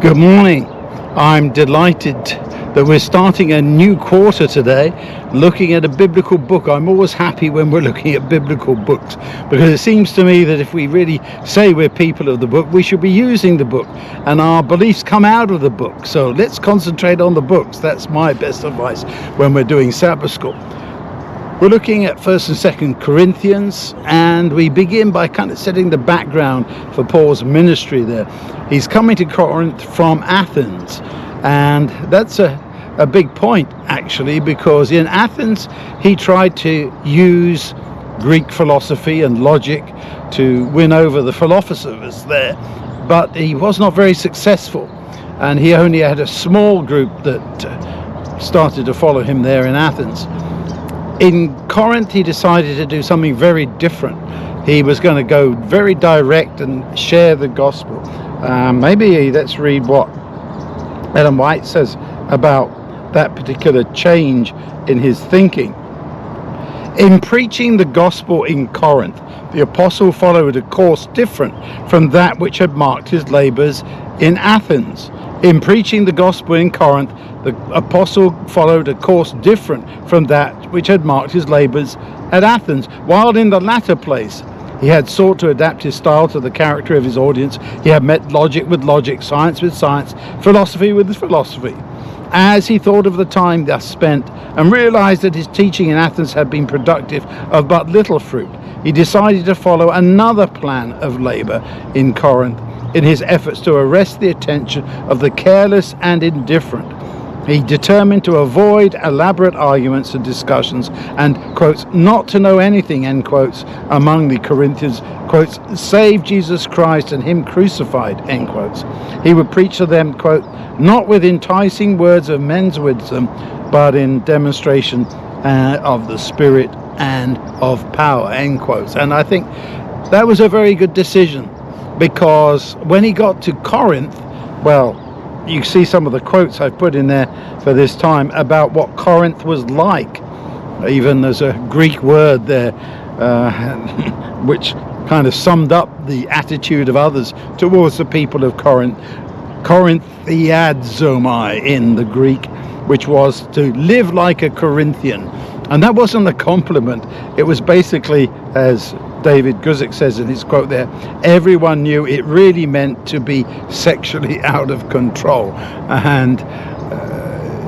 Good morning. I'm delighted that we're starting a new quarter today looking at a biblical book. I'm always happy when we're looking at biblical books because it seems to me that if we really say we're people of the book, we should be using the book and our beliefs come out of the book. So let's concentrate on the books. That's my best advice when we're doing Sabbath school. We're looking at 1st and 2nd Corinthians, and we begin by kind of setting the background for Paul's ministry there. He's coming to Corinth from Athens, and that's a big point actually, because in Athens he tried to use Greek philosophy and logic to win over the philosophers there, but he was not very successful, and he only had a small group that started to follow him there in Athens. In Corinth, he decided to do something very different. He was going to go very direct and share the gospel. Maybe let's read what Ellen White says about that particular change in his thinking. In preaching the gospel in Corinth, the apostle followed a course different from that which had marked his labors in Athens. In preaching the gospel in Corinth, the apostle followed a course different from that which had marked his labors at Athens. While in the latter place, he had sought to adapt his style to the character of his audience. He had met logic with logic, science with science, philosophy with philosophy. As he thought of the time thus spent and realized that his teaching in Athens had been productive of but little fruit, he decided to follow another plan of labor in Corinth in his efforts to arrest the attention of the careless and indifferent. He determined to avoid elaborate arguments and discussions and, quotes, not to know anything, end quotes, among the Corinthians, quotes, save Jesus Christ and him crucified, end quotes. He would preach to them, quote, not with enticing words of men's wisdom, but in demonstration of the Spirit and of power, end quotes. And I think that was a very good decision, because when he got to Corinth, well, you see some of the quotes I've put in there for this time about what Corinth was like. Even there's a Greek word there which kind of summed up the attitude of others towards the people of Corinth. Corinthiadzomai in the Greek, which was to live like a Corinthian. And that wasn't a compliment. It was basically, as David Guzik says in his quote there, everyone knew it really meant to be sexually out of control. And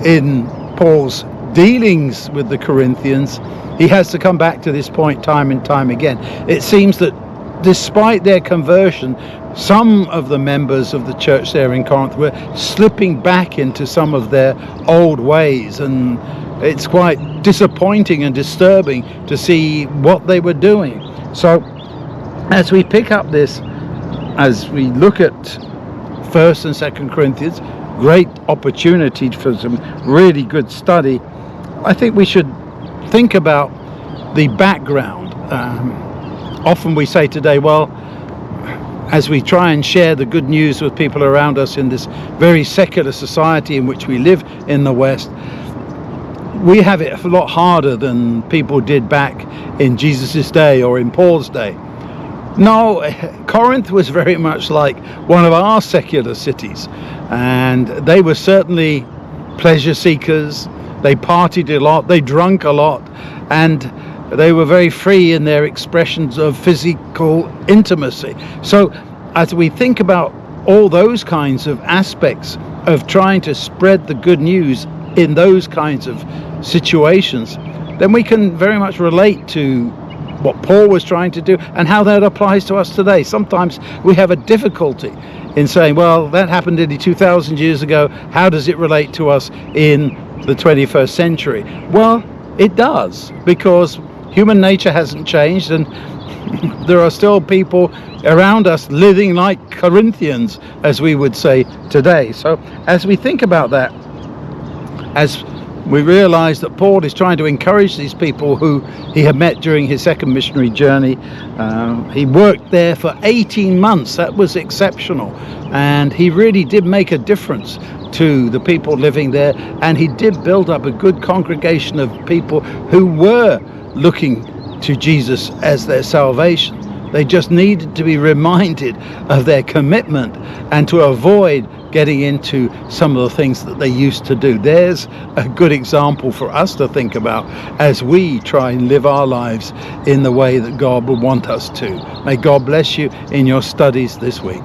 in Paul's dealings with the Corinthians, he has to come back to this point time and time again. It seems that despite their conversion, some of the members of the church there in Corinth were slipping back into some of their old ways, and it's quite disappointing and disturbing to see what they were doing. So as we pick up this, as we look at 1st and 2nd Corinthians, great opportunity for some really good study. I think we should think about the background. Often we say today, well, as we try and share the good news with people around us in this very secular society in which we live in the West, we have it a lot harder than people did back in Jesus' day or in Paul's day. No, Corinth was very much like one of our secular cities, and they were certainly pleasure seekers. They partied a lot, they drank a lot, and they were very free in their expressions of physical intimacy. So as we think about all those kinds of aspects of trying to spread the good news in those kinds of situations, then we can very much relate to what Paul was trying to do and how that applies to us today. Sometimes we have a difficulty in saying, well, that happened nearly 2,000 years ago. How does it relate to us in the 21st century? Well, it does, because human nature hasn't changed, and there are still people around us living like Corinthians, as we would say today. So as we think about that, as we realize that Paul is trying to encourage these people who he had met during his second missionary journey. He worked there for 18 months. That was exceptional. And he really did make a difference to the people living there. And he did build up a good congregation of people who were looking to Jesus as their salvation. They just needed to be reminded of their commitment and to avoid getting into some of the things that they used to do. There's a good example for us to think about as we try and live our lives in the way that God would want us to. May God bless you in your studies this week.